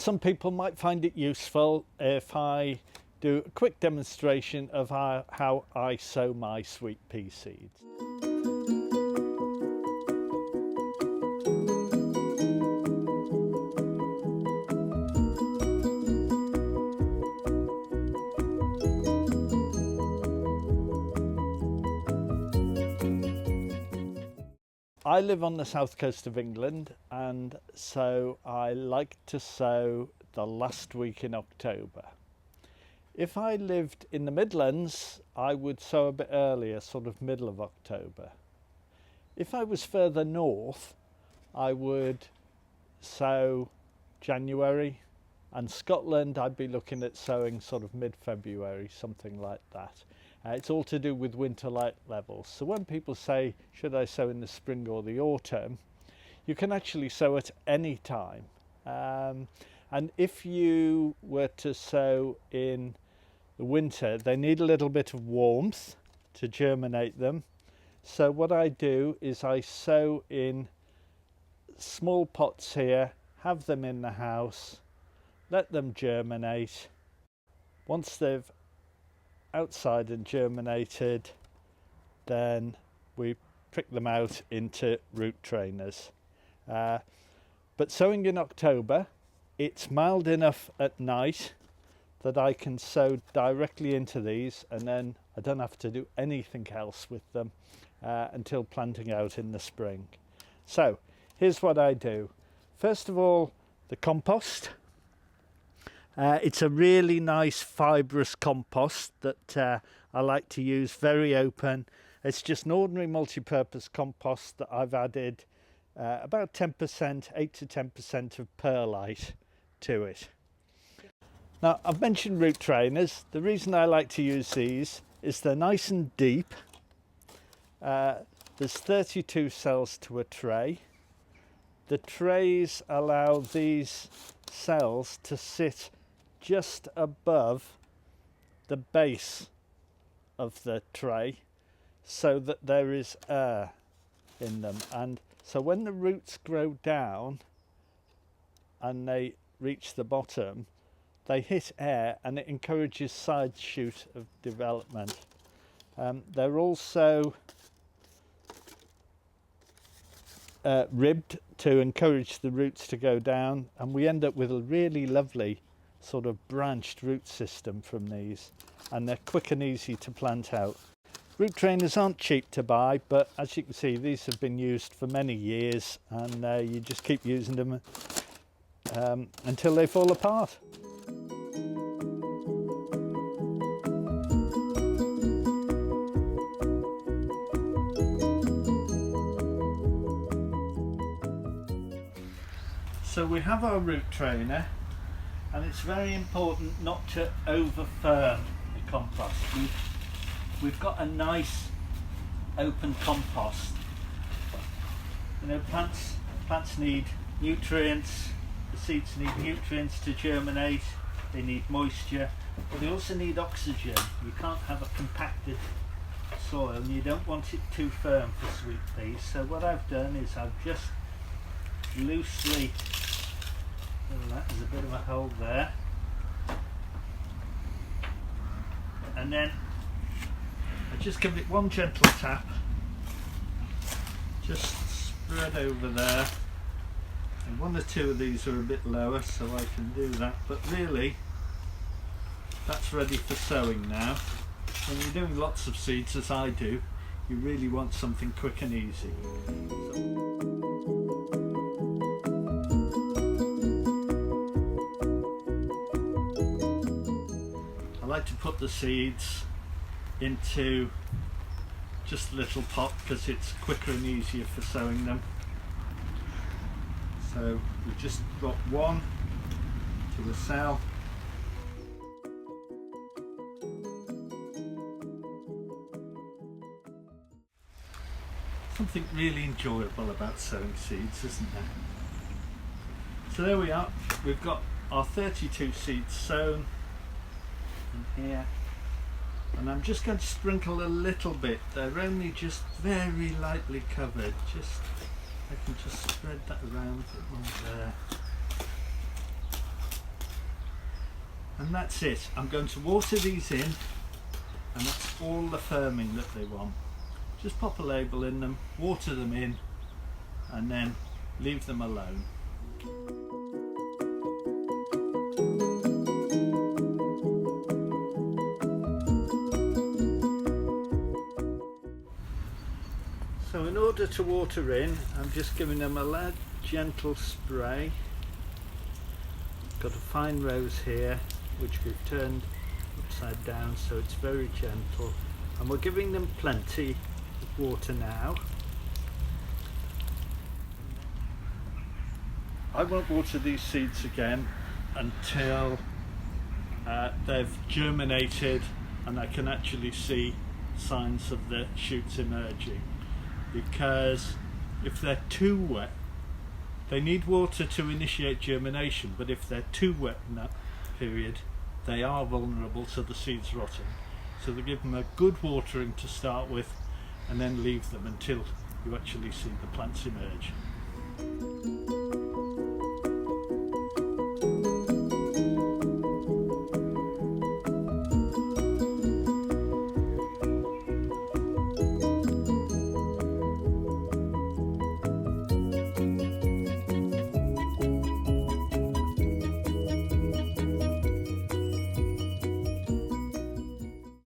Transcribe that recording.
some people might find it useful if I do a quick demonstration of how I sow my sweet pea seeds. I live on the south coast of England, and so I like to sow the last week in October. If I lived in the Midlands, I would sow a bit earlier, sort of middle of October. If I was further north, I would sow January, and Scotland I'd be looking at sowing sort of mid-February, something like that. It's all to do with winter light levels. So when people say, should I sow in the spring or the autumn, you can actually sow at any time. And if you were to sow in the winter, they need a little bit of warmth to germinate them. So what I do is I sow in small pots here, have them in the house, let them germinate. Once they've outside and germinated, then we prick them out into root trainers. But sowing in October, it's mild enough at night that I can sow directly into these, and then I don't have to do anything else with them until planting out in the spring. So here's what I do. First of all, the compost. It's a really nice fibrous compost that I like to use, very open. It's just an ordinary multi-purpose compost that I've added about 10%, 8 to 10% of perlite to it. Now, I've mentioned root trainers. The reason I like to use these is they're nice and deep. There's 32 cells to a tray. The trays allow these cells to sit just above the base of the tray so that there is air in them, and so when the roots grow down and they reach the bottom, they hit air and it encourages side shoot of development. They're also ribbed to encourage the roots to go down, and we end up with a really lovely sort of branched root system from these, and they're quick and easy to plant out. Root trainers aren't cheap to buy, but as you can see, these have been used for many years, and you just keep using them until they fall apart. So we have our root trainer, and it's very important not to over firm the compost. We've got a nice open compost. You know, plants need nutrients, the seeds need nutrients to germinate, they need moisture, but they also need oxygen. You can't have a compacted soil, and you don't want it too firm for sweet peas. So what I've done is I've just loosely, there's a bit of a hole there, and then I just give it one gentle tap, just spread over there, and one or two of these are a bit lower so I can do that, but really that's ready for sowing now. When you're doing lots of seeds, as I do, you really want something quick and easy. I like to put the seeds into just a little pot because it's quicker and easier for sowing them. So we just drop one to the cell. Something really enjoyable about sowing seeds, isn't there? So there we are, we've got our 32 seeds sown in here, and I'm just going to sprinkle a little bit. They're only just very lightly covered. I can just spread that around, put one there, And that's it. I'm going to water these in, and that's all the firming that they want. Just pop a label in them, water them in, and then leave them alone. So in order to water in, I'm just giving them a light, gentle spray. Got a fine rose here, which we've turned upside down, so it's very gentle. And we're giving them plenty of water now. I won't water these seeds again until they've germinated and I can actually see signs of the shoots emerging. Because if they're too wet, they need water to initiate germination, but if they're too wet in that period, they are vulnerable to the seeds rotting. So they give them a good watering to start with and then leave them until you actually see the plants emerge.